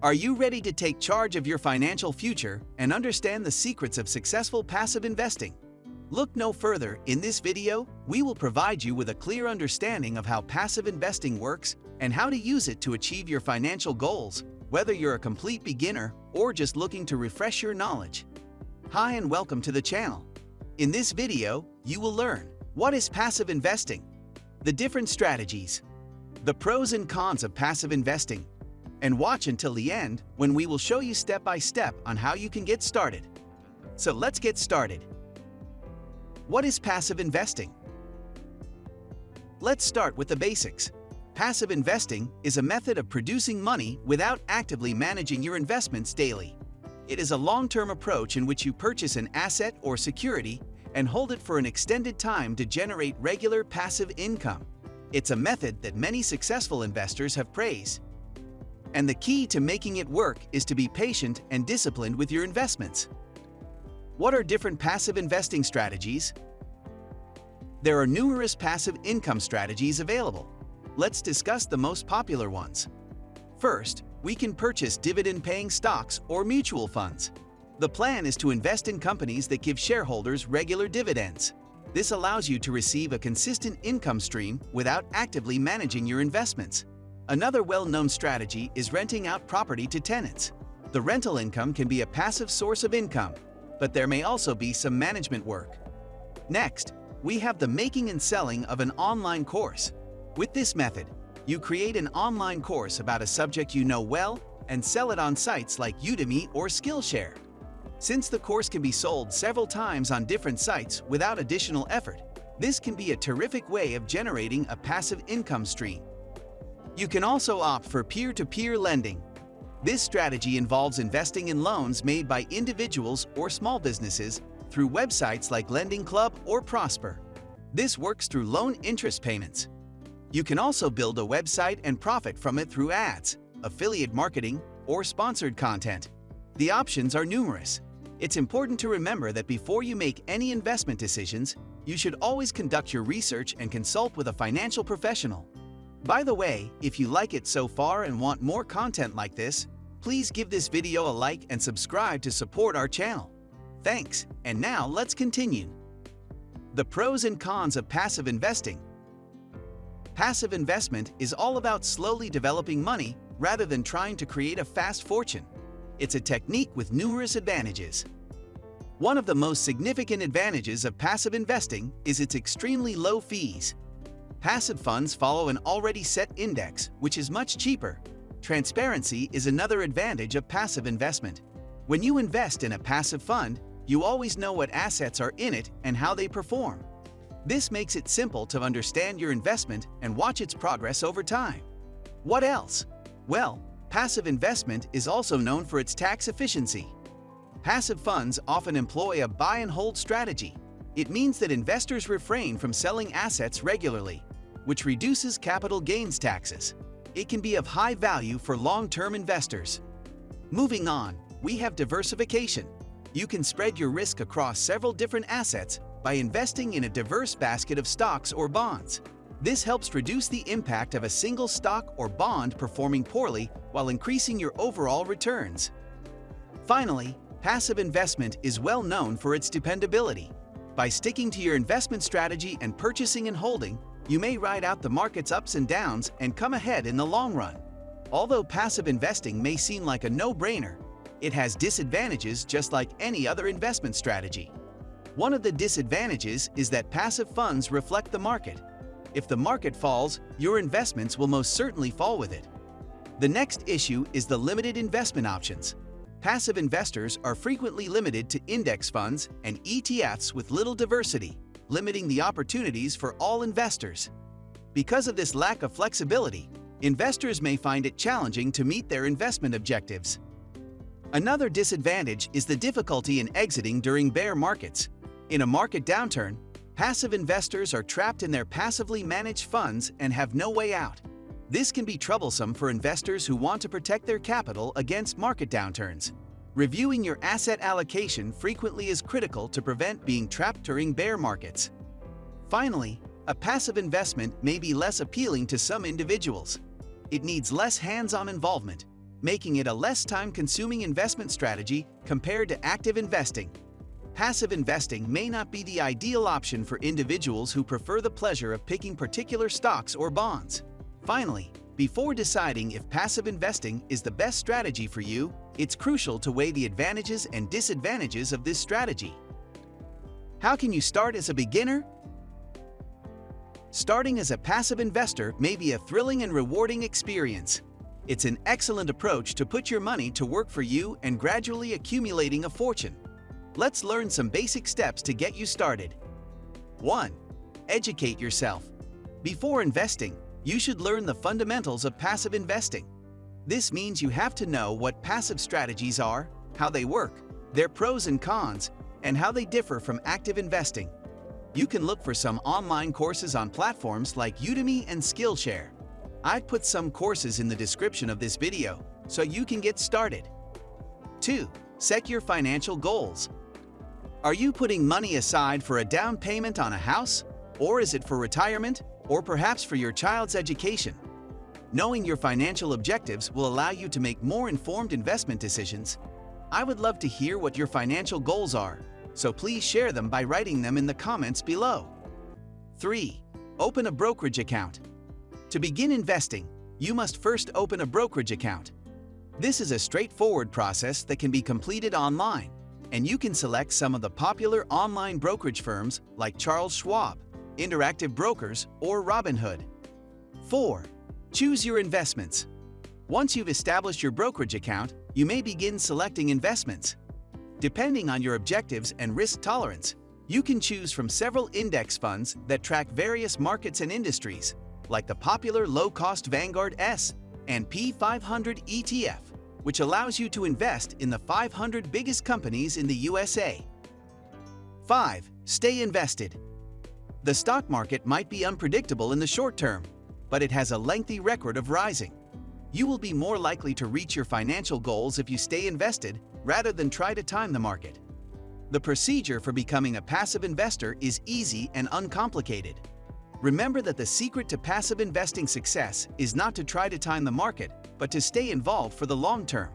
Are you ready to take charge of your financial future and understand the secrets of successful passive investing? Look no further. In this video, we will provide you with a clear understanding of how passive investing works and how to use it to achieve your financial goals, whether you're a complete beginner or just looking to refresh your knowledge. Hi and welcome to the channel. In this video, you will learn what is passive investing, the different strategies, the pros and cons of passive investing, and watch until the end when we will show you step by step on how you can get started. So let's get started. What is passive investing? Let's start with the basics. Passive investing is a method of producing money without actively managing your investments daily. It is a long-term approach in which you purchase an asset or security and hold it for an extended time to generate regular passive income. It's a method that many successful investors have praised. And the key to making it work is to be patient and disciplined with your investments. What are different passive investing strategies? There are numerous passive income strategies available. Let's discuss the most popular ones. First, we can purchase dividend-paying stocks or mutual funds. The plan is to invest in companies that give shareholders regular dividends. This allows you to receive a consistent income stream without actively managing your investments. Another well-known strategy is renting out property to tenants. The rental income can be a passive source of income, but there may also be some management work. Next, we have the making and selling of an online course. With this method, you create an online course about a subject you know well and sell it on sites like Udemy or Skillshare. Since the course can be sold several times on different sites without additional effort, this can be a terrific way of generating a passive income stream. You can also opt for peer-to-peer lending. This strategy involves investing in loans made by individuals or small businesses through websites like Lending Club or Prosper. This works through loan interest payments. You can also build a website and profit from it through ads, affiliate marketing, or sponsored content. The options are numerous. It's important to remember that before you make any investment decisions, you should always conduct your research and consult with a financial professional. By the way, if you like it so far and want more content like this, please give this video a like and subscribe to support our channel. Thanks, and now let's continue. The pros and cons of passive investing. Passive investment is all about slowly developing money rather than trying to create a fast fortune. It's a technique with numerous advantages. One of the most significant advantages of passive investing is its extremely low fees. Passive funds follow an already set index, which is much cheaper. Transparency is another advantage of passive investment. When you invest in a passive fund, you always know what assets are in it and how they perform. This makes it simple to understand your investment and watch its progress over time. What else? Well, passive investment is also known for its tax efficiency. Passive funds often employ a buy and hold strategy. It means that investors refrain from selling assets regularly, which reduces capital gains taxes. It can be of high value for long-term investors. Moving on, we have diversification. You can spread your risk across several different assets by investing in a diverse basket of stocks or bonds. This helps reduce the impact of a single stock or bond performing poorly while increasing your overall returns. Finally, passive investment is well known for its dependability. By sticking to your investment strategy and purchasing and holding, you may ride out the market's ups and downs and come ahead in the long run. Although passive investing may seem like a no-brainer, it has disadvantages just like any other investment strategy. One of the disadvantages is that passive funds reflect the market. If the market falls, your investments will most certainly fall with it. The next issue is the limited investment options. Passive investors are frequently limited to index funds and ETFs with little diversity, limiting the opportunities for all investors. Because of this lack of flexibility, investors may find it challenging to meet their investment objectives. Another disadvantage is the difficulty in exiting during bear markets. In a market downturn, passive investors are trapped in their passively managed funds and have no way out. This can be troublesome for investors who want to protect their capital against market downturns. Reviewing your asset allocation frequently is critical to prevent being trapped during bear markets. Finally, a passive investment may be less appealing to some individuals. It needs less hands-on involvement, making it a less time-consuming investment strategy compared to active investing. Passive investing may not be the ideal option for individuals who prefer the pleasure of picking particular stocks or bonds. Finally, before deciding if passive investing is the best strategy for you, it's crucial to weigh the advantages and disadvantages of this strategy. How can you start as a beginner? Starting as a passive investor may be a thrilling and rewarding experience. It's an excellent approach to put your money to work for you and gradually accumulating a fortune. Let's learn some basic steps to get you started. 1. Educate yourself. Before investing, you should learn the fundamentals of passive investing. This means you have to know what passive strategies are, how they work, their pros and cons, and how they differ from active investing. You can look for some online courses on platforms like Udemy and Skillshare. I've put some courses in the description of this video, so you can get started. 2. Set your financial goals. Are you putting money aside for a down payment on a house? Or is it for retirement? Or perhaps for your child's education? Knowing your financial objectives will allow you to make more informed investment decisions. I would love to hear what your financial goals are, so please share them by writing them in the comments below. 3. Open a brokerage account. To begin investing, you must first open a brokerage account. This is a straightforward process that can be completed online, and you can select some of the popular online brokerage firms like Charles Schwab, Interactive Brokers, or Robinhood. 4. Choose your investments. Once you've established your brokerage account, you may begin selecting investments. Depending on your objectives and risk tolerance, you can choose from several index funds that track various markets and industries, like the popular low-cost Vanguard S and P500 ETF, which allows you to invest in the 500 biggest companies in the USA. 5. Stay invested. The stock market might be unpredictable in the short term, but it has a lengthy record of rising. You will be more likely to reach your financial goals if you stay invested rather than try to time the market. The procedure for becoming a passive investor is easy and uncomplicated. Remember that the secret to passive investing success is not to try to time the market, but to stay involved for the long term.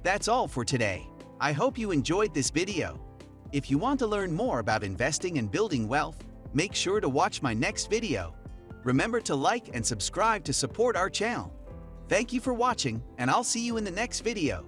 That's all for today. I hope you enjoyed this video. If you want to learn more about investing and building wealth, make sure to watch my next video. Remember to like and subscribe to support our channel. Thank you for watching, and I'll see you in the next video.